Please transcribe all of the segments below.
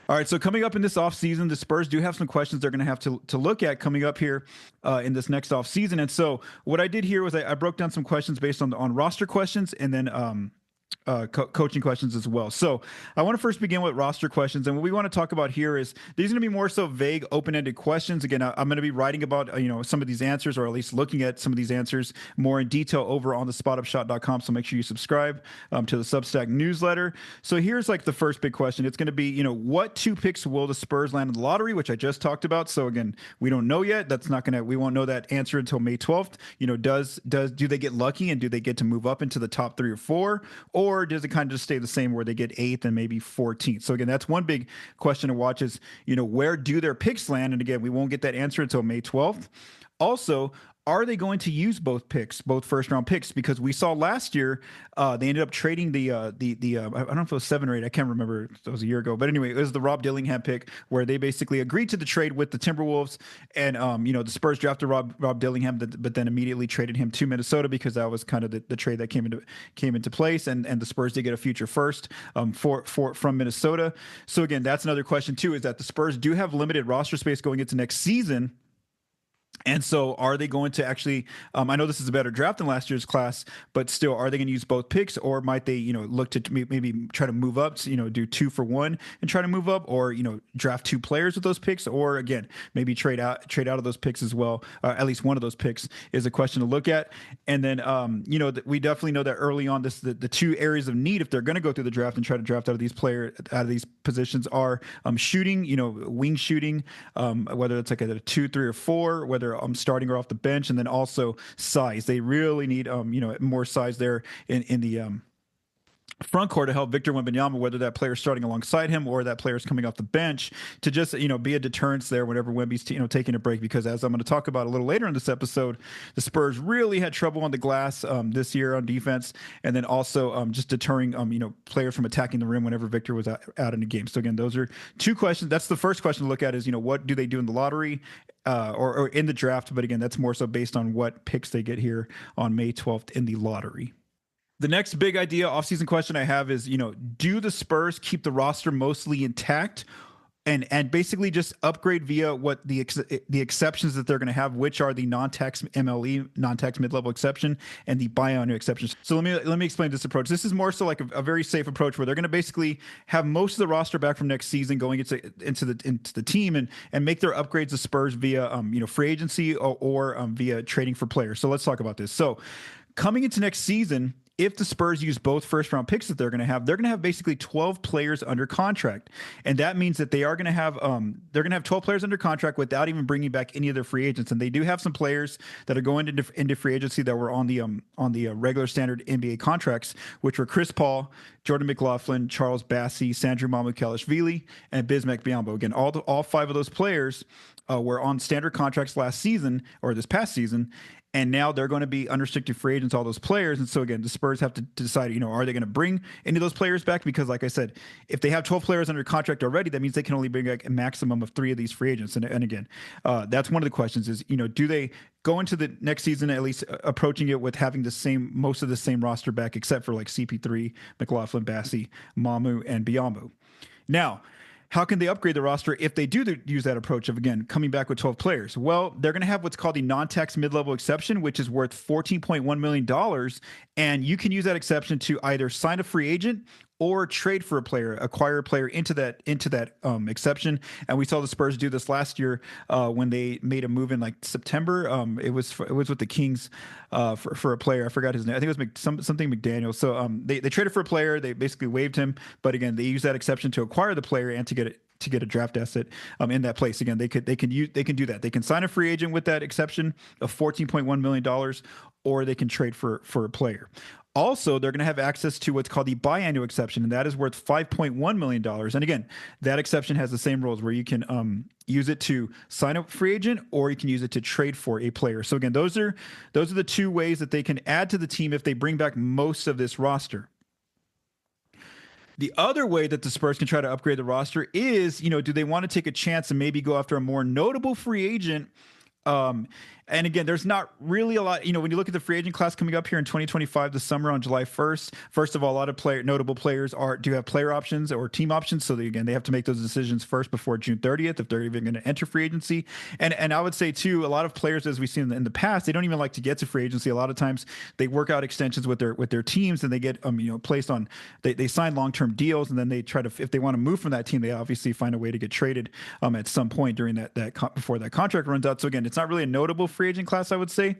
All right, so coming up in this offseason, the Spurs do have some questions they're going to have to look at coming up here in this next offseason. And so what I did here was I broke down some questions based on roster questions and then coaching questions as well. So I want to first begin with roster questions, and what we want to talk about here is these are going to be more so vague, open-ended questions. Again, I'm going to be writing about some of these answers, or at least looking at some of these answers more in detail over on the spotupshot.com. So make sure you subscribe to the Substack newsletter. So here's like the first big question. It's going to be what 2 picks will the Spurs land in the lottery, which I just talked about. So again, we don't know yet. We won't know that answer until May 12th. Do they get lucky and do they get to move up into the top 3 or 4? Or does it kind of just stay the same where they get 8th and maybe 14th? So again, that's one big question to watch is, where do their picks land? And again, we won't get that answer until May 12th. Also, are they going to use both picks, both first-round picks? Because we saw last year they ended up trading the I don't know if it was 7 or 8. I can't remember. It was a year ago. But anyway, it was the Rob Dillingham pick where they basically agreed to the trade with the Timberwolves. And, the Spurs drafted Rob Dillingham, but then immediately traded him to Minnesota because that was kind of the trade that came into place. And the Spurs did get a future first from Minnesota. So, again, that's another question, too, is that the Spurs do have limited roster space going into next season. And so are they going to actually, I know this is a better draft than last year's class, but still, are they going to use both picks, or might they, look to maybe try to move up, do 2 for 1 and try to move up, or, draft 2 players with those picks, or again, maybe trade out of those picks as well. At least one of those picks is a question to look at. And then, we definitely know that early on the 2 areas of need, if they're going to go through the draft and try to draft out of these positions are shooting, wing shooting, whether it's like a 2, 3, or 4, whether starting or off the bench, and then also size. They really need more size there in the front court to help Victor Wembanyama, whether that player is starting alongside him or that player is coming off the bench, to just be a deterrence there whenever Wemby's taking a break. Because as I'm going to talk about a little later in this episode, the Spurs really had trouble on the glass this year on defense, and then also just deterring players from attacking the rim whenever Victor was out in the game. So again, those are 2 questions. That's the first question to look at is what do they do in the lottery or in the draft? But again, that's more so based on what picks they get here on May 12th in the lottery. The next big idea, offseason question I have is, do the Spurs keep the roster mostly intact and basically just upgrade via what the exceptions that they're going to have, which are the non-tax MLE, non-tax mid-level exception, and the buyout exceptions. So let me explain this approach. This is more so like a very safe approach where they're going to basically have most of the roster back from next season going into the team and make their upgrades to Spurs via free agency or via trading for players. So let's talk about this. So coming into next season, if the Spurs use both first-round picks that they're going to have basically 12 players under contract, and that means that they are going to have 12 players under contract without even bringing back any of their free agents. And they do have some players that are going into free agency that were on the regular standard NBA contracts, which were Chris Paul, Jordan McLaughlin, Charles Bassey, Sandro Mamukelashvili, and Bismack Biyombo. Again, all 5 of those players were on standard contracts last season or this past season. And now they're going to be unrestricted free agents, all those players. And so, again, the Spurs have to decide, are they going to bring any of those players back? Because, like I said, if they have 12 players under contract already, that means they can only bring back a maximum of 3 of these free agents. And again, that's one of the questions is, do they go into the next season at least approaching it with having most of the same roster back, except for like CP3, McLaughlin, Bassey, Mamu, and Biyombo? Now, how can they upgrade the roster if they do use that approach of, again, coming back with 12 players? Well, they're going to have what's called the non-tax mid-level exception, which is worth $14.1 million. And you can use that exception to either sign a free agent or trade for a player, acquire a player into that exception. And we saw the Spurs do this last year when they made a move in like September. It was with the Kings for a player. I forgot his name. I think it was something McDaniel. So they traded for a player. They basically waived him. But again, they used that exception to acquire the player and to get a draft asset in that place. Again, they can do that. They can sign a free agent with that exception of $14.1 million, or they can trade for a player. Also, they're going to have access to what's called the biannual exception, and that is worth $5.1 million. And again, that exception has the same rules where you can use it to sign a free agent, or you can use it to trade for a player. So again, those are the 2 ways that they can add to the team if they bring back most of this roster. The other way that the Spurs can try to upgrade the roster is, do they want to take a chance and maybe go after a more notable free agent And again, there's not really a lot, when you look at the free agent class coming up here in 2025 this summer on July 1st, first of all, a lot of notable players do have player options or team options. So again, they have to make those decisions first before June 30th if they're even going to enter free agency. And I would say too, a lot of players, as we've seen in the past, they don't even like to get to free agency. A lot of times they work out extensions with their teams, and they get placed on, they sign long-term deals, and then they try to, if they want to move from that team, they obviously find a way to get traded at some point during before that contract runs out. So again, it's not really a notable free agent class, I would say,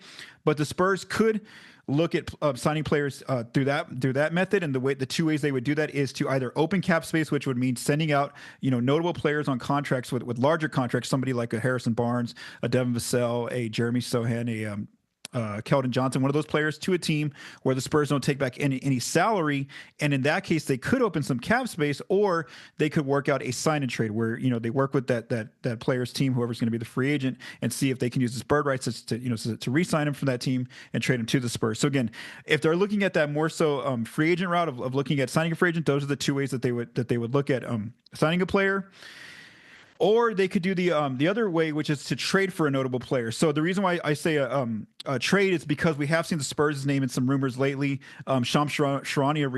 but the Spurs could look at signing players through that method. And the two ways they would do that is to either open cap space, which would mean sending out notable players on contracts with larger contracts, somebody like a Harrison Barnes, a Devin Vassell, a Jeremy Sochan, a Keldon Johnson, one of those players, to a team where the Spurs don't take back any salary. And in that case, they could open some cap space, or they could work out a sign and trade where, they work with that player's team, whoever's going to be the free agent, and see if they can use his bird rights to re-sign him from that team and trade him to the Spurs. So again, if they're looking at that more so free agent route of looking at signing a free agent, those are the two ways that they would look at signing a player. Or they could do the other way, which is to trade for a notable player. So the reason why I say a trade is because we have seen the Spurs' name in some rumors lately. Shams Charania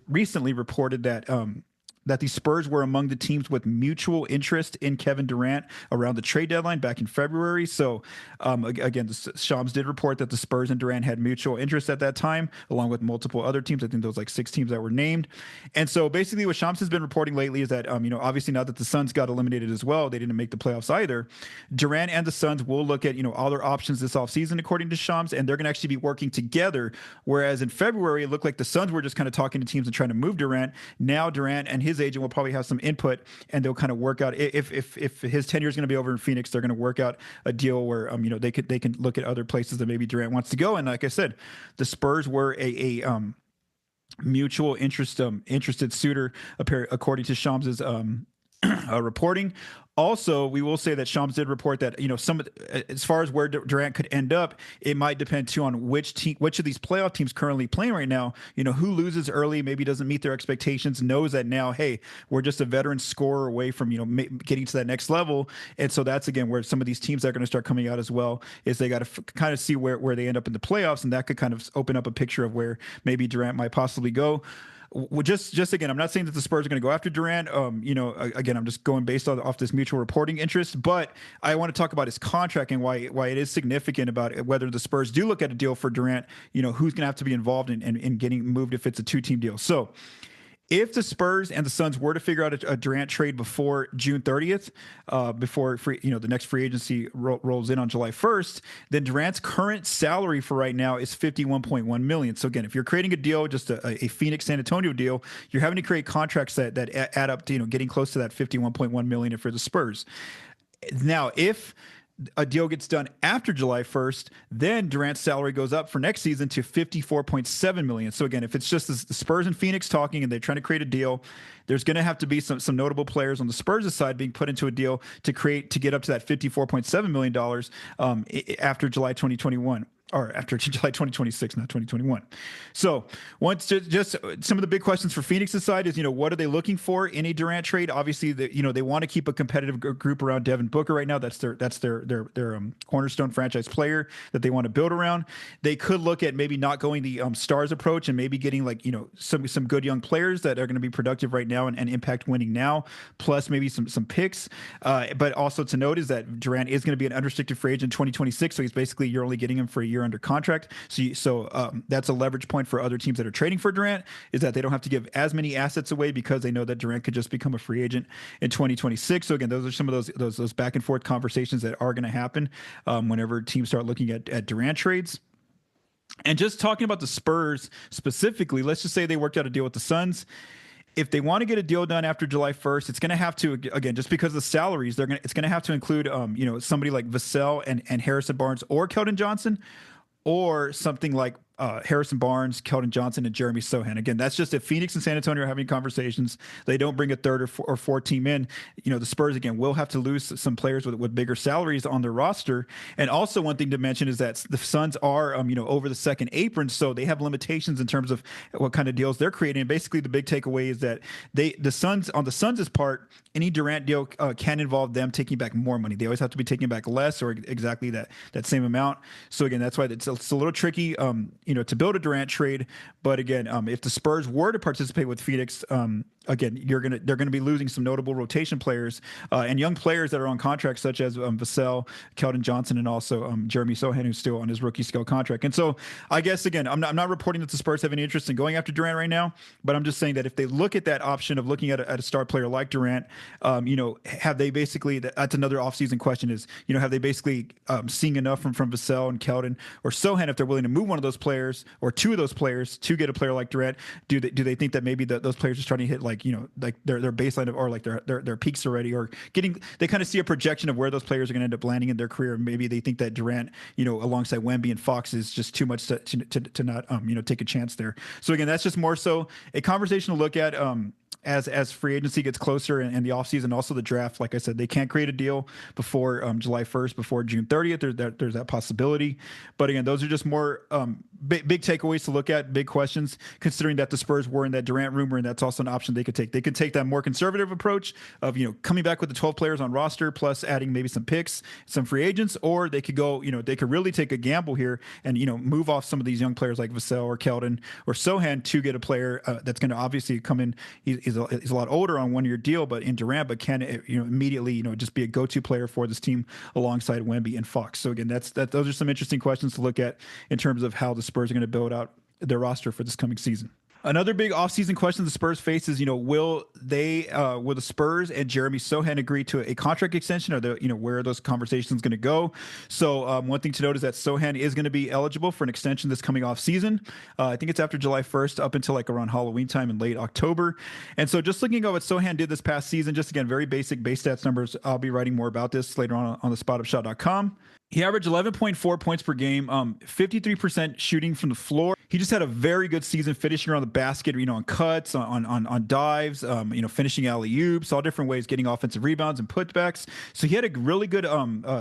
recently reported that the Spurs were among the teams with mutual interest in Kevin Durant around the trade deadline back in February. So again, Shams did report that the Spurs and Durant had mutual interest at that time, along with multiple other teams. I think there was like 6 teams that were named. And so basically what Shams has been reporting lately is that, obviously now that the Suns got eliminated as well, they didn't make the playoffs either. Durant and the Suns will look at, all their options this offseason, according to Shams, and they're going to actually be working together. Whereas in February, it looked like the Suns were just kind of talking to teams and trying to move Durant. Now Durant and his agent will probably have some input, and they'll kind of work out if his tenure is going to be over in Phoenix, they're going to work out a deal where they can look at other places that maybe Durant wants to go. And like I said, the Spurs were a mutual interested suitor, according to Shams's reporting. Also, we will say that Shams did report that as far as where Durant could end up, it might depend too on which of these playoff teams currently playing right now. Who loses early, maybe doesn't meet their expectations, knows that now, hey, we're just a veteran scorer away from getting to that next level. And so that's again where some of these teams are going to start coming out as well. Is they got to kind of see where they end up in the playoffs, and that could kind of open up a picture of where maybe Durant might possibly go. Well, just again, I'm not saying that the Spurs are going to go after Durant. Again, I'm just going based off this mutual reporting interest. But I want to talk about his contract and why it is significant about whether the Spurs do look at a deal for Durant. Who's going to have to be involved in getting moved if it's a 2-team deal. So if the Spurs and the Suns were to figure out a Durant trade before June 30th, before the next free agency rolls in on July 1st, then Durant's current salary for right now is $51.1 million. So again, if you're creating a deal, just a Phoenix San Antonio deal, you're having to create contracts that add up to getting close to that $51.1 million for the Spurs. Now, if a deal gets done after July 1st, then Durant's salary goes up for next season to $54.7 million. So again, if it's just the Spurs and Phoenix talking and they're trying to create a deal, there's going to have to be some notable players on the Spurs' side being put into a deal to get up to that $54.7 million after July 2021. Or after July 2026, not 2021. So once just some of the big questions for Phoenix's side is, what are they looking for in a Durant trade? Obviously, they want to keep a competitive group around Devin Booker right now. That's their cornerstone franchise player that they want to build around. They could look at maybe not going the stars approach and maybe getting some good young players that are going to be productive right now and impact winning now, plus maybe some picks. But also to note is that Durant is going to be an unrestricted free agent in 2026. So you're only getting him for a year under contract. So that's a leverage point for other teams that are trading for Durant, is that they don't have to give as many assets away because they know that Durant could just become a free agent in 2026. So again, those are some of those back and forth conversations that are going to happen whenever teams start looking at Durant trades. And just talking about the Spurs specifically, let's just say they worked out a deal with the Suns. If they want to get a deal done after July 1st, it's going to have to, again, just because of the salaries, it's going to have to include, somebody like Vassell and Harrison Barnes or Keldon Johnson, or something like Harrison Barnes, Keldon Johnson, and Jeremy Sochan. Again, that's just if Phoenix and San Antonio are having conversations, they don't bring a third or fourth team in. The Spurs again will have to lose some players with bigger salaries on their roster. And also, one thing to mention is that the Suns are over the second apron, so they have limitations in terms of what kind of deals they're creating. And basically, the big takeaway is that the Suns' part, any Durant deal can involve them taking back more money. They always have to be taking back less or exactly that same amount. So again, that's why it's a little tricky. To build a Durant trade. But again, if the Spurs were to participate with Phoenix, again, they're gonna be losing some notable rotation players and young players that are on contracts, such as Vassell, Keldon Johnson, and also Jeremy Sochan, who's still on his rookie scale contract. And so, I guess again, I'm not reporting that the Spurs have any interest in going after Durant right now, but I'm just saying that if they look at that option of looking at a star player like Durant, have they basically? That's another offseason question: is have they basically seeing enough from Vassell and Keldon or Sochan if they're willing to move one of those players or two of those players to get a player like Durant? Do they think that maybe those players are starting to hit like their baseline or like their peaks already, or they kind of see a projection of where those players are going to end up landing in their career, and maybe they think that Durant alongside Wemby and Fox is just too much to not take a chance there. So again, that's just more so a conversation to look at as free agency gets closer and the offseason, also the draft. Like I said, they can't create a deal before July 1st, before June 30th. There's that possibility. But again, those are just more big takeaways to look at, big questions, considering that the Spurs were in that Durant rumor, and that's also an option they could take. They could take that more conservative approach of coming back with the 12 players on roster plus adding maybe some picks, some free agents, or they could go they could really take a gamble here and move off some of these young players like Vassell or Keldon or Sochan to get a player that's going to obviously come in. He's a lot older on 1-year deal, but in Durant, but can immediately just be a go-to player for this team alongside Wemby and Fox. So again, those are some interesting questions to look at in terms of how the Spurs are going to build out their roster for this coming season. Another big offseason question the Spurs face is, will the Spurs and Jeremy Sochan agree to a contract extension, or where are those conversations going to go? So one thing to note is that Sochan is going to be eligible for an extension this coming off season. I think it's after July 1st up until like around Halloween time in late October. And so just looking at what Sochan did this past season, just again, very basic base stats numbers. I'll be writing more about this later on the spotupshot.com. He averaged 11.4 points per game, 53% shooting from the floor. He just had a very good season, finishing around the basket, on cuts, on dives, finishing alley-oops, all different ways, getting offensive rebounds and putbacks. So he had a really good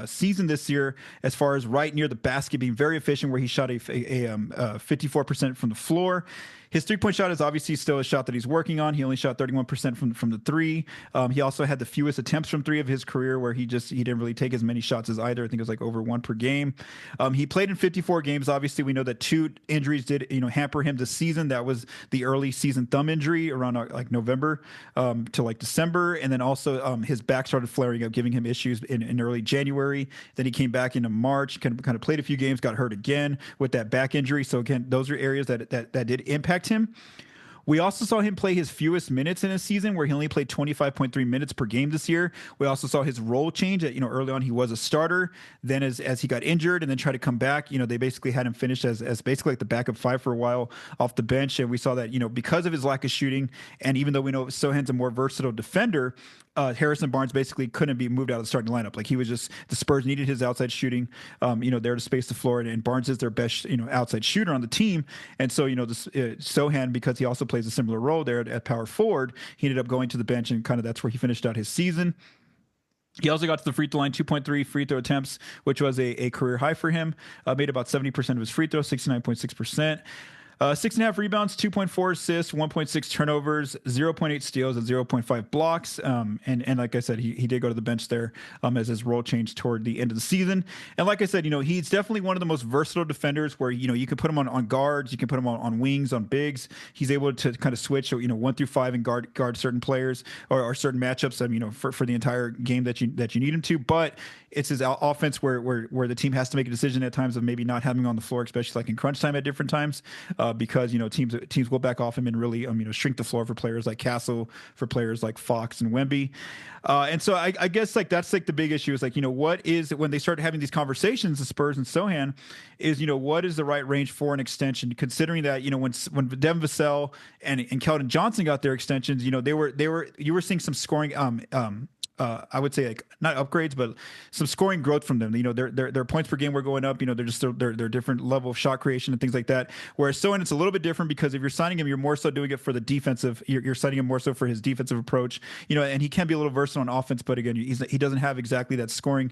season this year as far as right near the basket, being very efficient, where he shot a 54% from the floor. His three-point shot is obviously still a shot that he's working on. He only shot 31% from the three. He also had the fewest attempts from three of his career, where he didn't really take as many shots as either. I think it was like over one per game. He played in 54 games. Obviously, we know that 2 injuries did hamper him this season. That was the early season thumb injury around like November to like December, and then also his back started flaring up, giving him issues in early January. Then he came back into March, kind of played a few games, got hurt again with that back injury. So again, those are areas that did impact him. We also saw him play his fewest minutes in a season, where he only played 25.3 minutes per game this year. We also saw his role change. Early on he was a starter. Then as he got injured and then tried to come back, they basically had him finished as basically like the backup 5 for a while off the bench. And we saw that, because of his lack of shooting, and even though we know Sochan's a more versatile defender, Harrison Barnes basically couldn't be moved out of the starting lineup. Like, he was just, the Spurs needed his outside shooting, there to space the floor, and Barnes is their best, outside shooter on the team. And so, Sochan, because he also plays a similar role there at power forward, he ended up going to the bench, and kind of that's where he finished out his season. He also got to the free throw line, 2.3 free throw attempts, which was a career high for him. Made about 70% of his free throws, 69.6%. 6.5 rebounds, 2.4 assists, 1.6 turnovers, 0.8 steals, and 0.5 blocks. And like I said, he did go to the bench there as his role changed toward the end of the season. And like I said, he's definitely one of the most versatile defenders, where, you can put him on guards, you can put him on wings, on bigs. He's able to kind of switch, 1 through 5 and guard certain players or certain matchups, for the entire game that you need him to. But it's his offense where the team has to make a decision at times of maybe not having him on the floor, especially like in crunch time at different times. Because teams will back off him and really shrink the floor for players like Castle, for players like Fox and Wemby. And so I guess like that's like the big issue is like, what is, when they start having these conversations, the Spurs and Sochan, is, what is the right range for an extension, considering that, when Devin Vassell and Keldon Johnson got their extensions, you were seeing some scoring I would say like not upgrades, but some scoring growth from them. Their points per game were going up. They're just they're different level of shot creation and things like that. Whereas Sohan, it's a little bit different because if you're signing him, you're more so doing it for the defensive. You're signing him more so for his defensive approach. And he can be a little versatile on offense, but again, he doesn't have exactly that scoring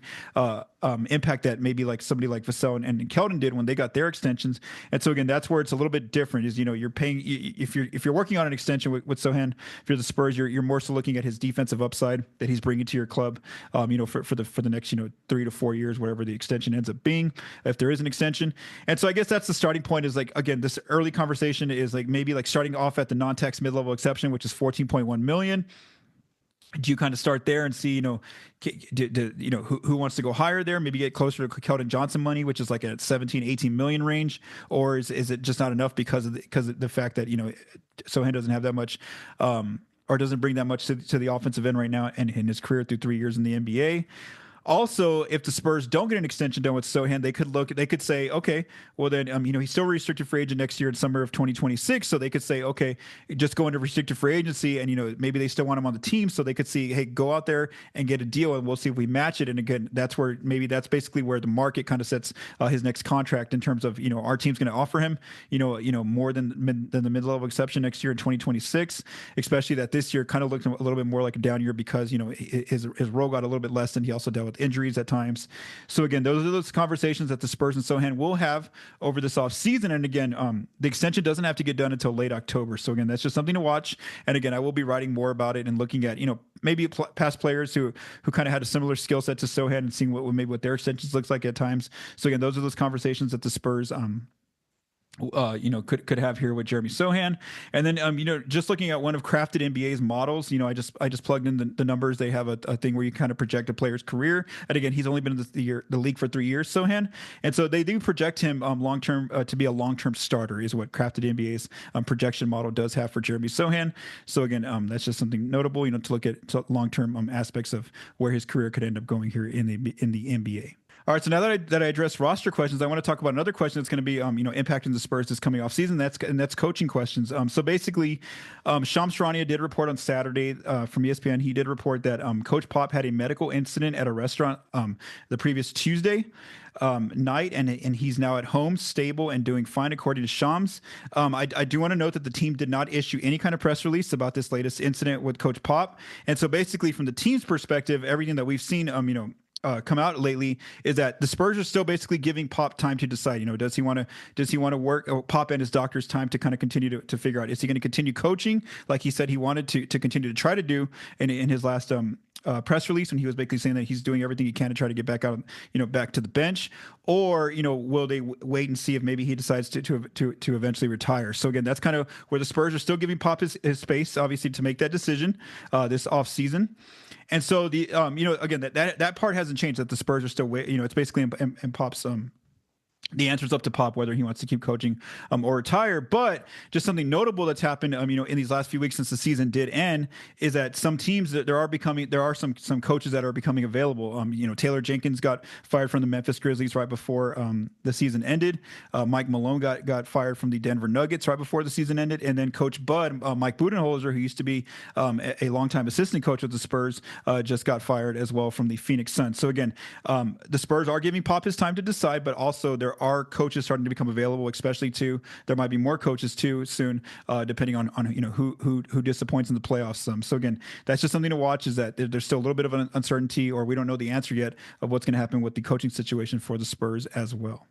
impact that maybe like somebody like Vassell and Keldon did when they got their extensions. And so again, that's where it's a little bit different. Is you're paying if you're working on an extension with Sochan. If you're the Spurs, you're more so looking at his defensive upside that he's bringing to your club. For the next 3 to 4 years, whatever the extension ends up being, if there is an extension. And so I guess that's the starting point. Is like again, this early conversation is like maybe like starting off at the non-tax mid-level exception, which is $14.1 million. Do you kind of start there and see, who wants to go higher there? Maybe get closer to Keldon Johnson money, which is like at 17, 18 million range, or is it just not enough because of the fact that Sochan doesn't have that much, or doesn't bring that much to the offensive end right now, and in his career through 3 years in the NBA. Also, if the Spurs don't get an extension done with Sochan, they could say, okay, well then, he's still a restricted free agent next year in summer of 2026. So they could say, okay, just go into restricted free agency, and maybe they still want him on the team, so they could see, hey, go out there and get a deal, and we'll see if we match it. And again, that's basically where the market kind of sets his next contract in terms of our team's going to offer him, more than the mid-level exception next year in 2026, especially that this year kind of looked a little bit more like a down year because his role got a little bit less, and he also dealt with injuries at times. So again, those are those conversations that the Spurs and Sochan will have over this offseason. And again, the extension doesn't have to get done until late October. So again, that's just something to watch. And again, I will be writing more about it and looking at, maybe past players who kind of had a similar skill set to Sochan and seeing what their extensions looks like at times. So again, those are those conversations that the Spurs, could have here with Jeremy Sochan. And then, just looking at one of Crafted NBA's models, I just plugged in the numbers. They have a thing where you kind of project a player's career. And again, he's only been in the league for 3 years, Sochan. And so they do project him long-term to be a long-term starter is what Crafted NBA's projection model does have for Jeremy Sochan. So again, that's just something notable, to look at long-term aspects of where his career could end up going here in the NBA. All right, so now that I addressed roster questions, I want to talk about another question that's going to be, impacting the Spurs this coming off season. That's coaching questions. So basically, Shams Charania did report on Saturday from ESPN. He did report that Coach Pop had a medical incident at a restaurant the previous Tuesday night, and he's now at home, stable, and doing fine, according to Shams. I do want to note that the team did not issue any kind of press release about this latest incident with Coach Pop. And so basically, from the team's perspective, everything that we've seen, come out lately is that the Spurs are still basically giving Pop time to decide. Does he want to work Pop and his doctor's time to kind of continue to figure out, is he going to continue coaching like he said he wanted to continue to try to do in his last press release, when he was basically saying that he's doing everything he can to try to get back out, back to the bench, or will they wait and see if maybe he decides to eventually retire? So again, that's kind of where the Spurs are still giving Pop his space, obviously, to make that decision this off season. And so again, that part hasn't changed, that the Spurs are still it's basically in Pop's the answer's up to Pop whether he wants to keep coaching or retire. But just something notable that's happened, in these last few weeks since the season did end, is that some teams that there are some coaches that are becoming available. Taylor Jenkins got fired from the Memphis Grizzlies right before the season ended. Mike Malone got fired from the Denver Nuggets right before the season ended, and then Coach Bud, Mike Budenholzer, who used to be a longtime assistant coach with the Spurs, just got fired as well from the Phoenix Suns. So again, the Spurs are giving Pop his time to decide, but also there are coaches starting to become available, especially there might be more coaches too soon, depending on who disappoints in the playoffs. So again, that's just something to watch, is that there's still a little bit of an uncertainty, or we don't know the answer yet of what's going to happen with the coaching situation for the Spurs as well.